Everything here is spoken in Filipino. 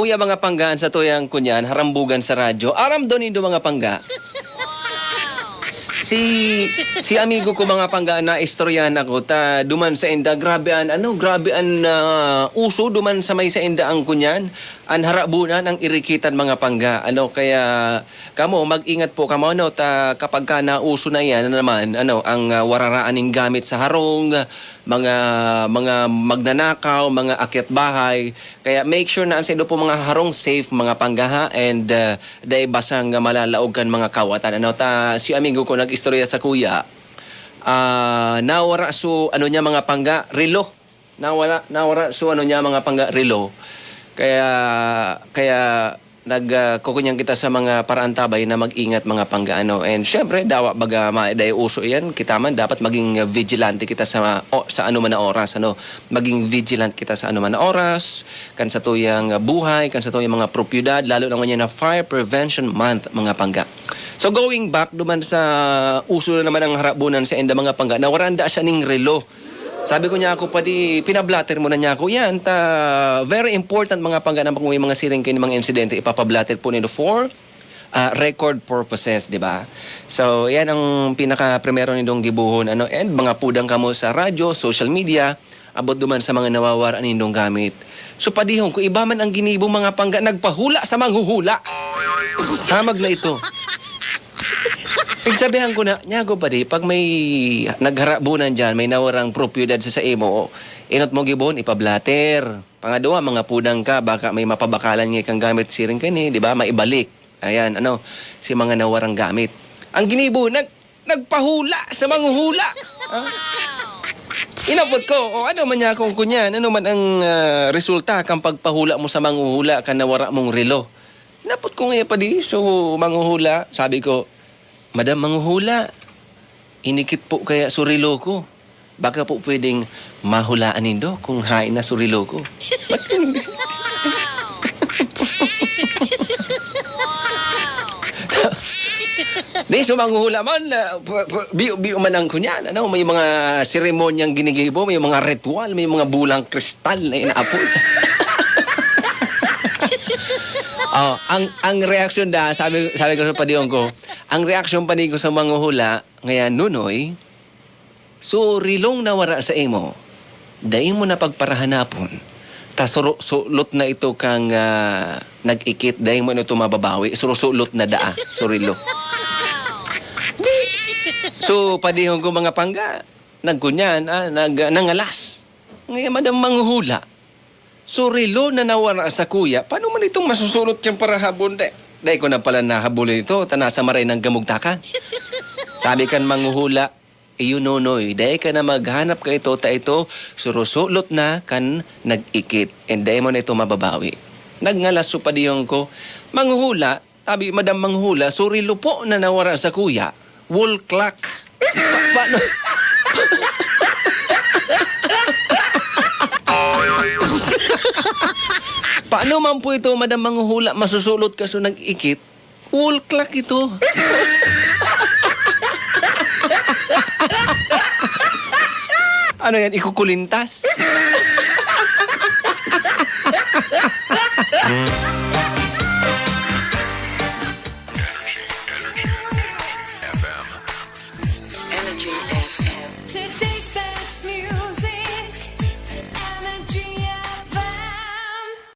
uya mga panggaan sa tuyang kunyan, harambugan sa radyo. Aram doon indo mga pangga. Si amigo ko mga panggaan na istoryahan ako ta duman sa inda grabe an uso duman sa may sa inda ang kunyan an harabunan ang irikitan mga pangga kaya kamo mag-ingat po kamo ta kapag ka na uso na yan naman ang wararaaning gamit sa harong mga magnanakaw mga akyat bahay kaya make sure na ang sa indo po mga harong safe mga panggaha and day basang malalaog kan mga kawatan ta si amigo ko nag-istorya sa kuya nawara so niya mga pangga relo nawara so niya mga pangga relo kaya nagkukunyang kita sa mga paraan tabay na mag-ingat mga pangga and syempre dawa baga maiday uso yan kita man dapat maging vigilante kita sa anuman na oras maging vigilant kita sa anuman na oras kan sa tuyang buhay kan sa tuyang mga propiedad lalo na ngayon na Fire Prevention Month mga pangga. So going back duman sa uso na naman ang harabunan sa enda mga pangga nawaranda siya ning relo. Sabi ko niya ako pinablatter mo na niya ako. Yan, very important mga pangga na may mga siring kayo ng mga insidente, ipapablatter po nito for record purposes, di ba? So, yan ang pinaka-primero nitong gibuhon. And mga pudang kamo sa radyo, social media, abot duman sa mga nawawaran nitong gamit. So, padihong, kung iba man ang ginibo mga pangga, nagpahula sa manghuhula. Hamag na ito. Pagsabihan ko na, nyago pa di, pag may nagharabunan dyan, may nawarang propiedad sa imo, inot mo gibon, ipablater. Pangadua, mga pudang ka, baka may mapabakalan nga kang gamit siring ka ni, di ba? Maibalik. Ayan, si mga nawarang gamit. Ang ginibo, nagpahula sa manghuhula. Inapot ko, ano man niya akong kunyan, ano man ang resulta kang pagpahula mo sa manghuhula ka nawara mong relo. Inapot ko ngayon pa di, so manghuhula, sabi ko, Madam manghuhula, inikit po kaya surilo ko. Baka po pwedeng mahulaan nindo kung hain na surilo ko. Di, so manghuhula man, biyo man ang kunyan. May mga seremonyang ginigibo, may mga ritual, may mga bulang kristal na inaapoy. Ang reaksyon sabi ko sa padiyong ko, ang reaksyon pa ko sa mga hula, ngayon nunoy, so rilong nawara sa imo, dahil mo na pagparahanapon, sulot na ito kang nag-ikit, dahil mo na ito mababawi, sulot na daa, surilo. So, padihong ko mga pangga, nagkunyan, nangalas. Ngayon, madam manghula, so rilo na nawara sa kuya, paano man itong masusulot yung parahabon, Dahil ko na pala nahabulin ito, tanasa maray ng gamugtakan. Sabi kan manghuhula, iyo nonoy, dahil ka na maghanap ka ito, surusulot na kan nag-ikit. And dahil mo na ito mababawi. Nagngalas pa diyong ko, manghuhula, tabi madam manghuhula, surilo po na nawara sa kuya, wool clock. Paano? Paano man po ito, madam manghuhula, masusulot ka so nag-ikit? Wool clock ito. Ano yan, ikukulintas?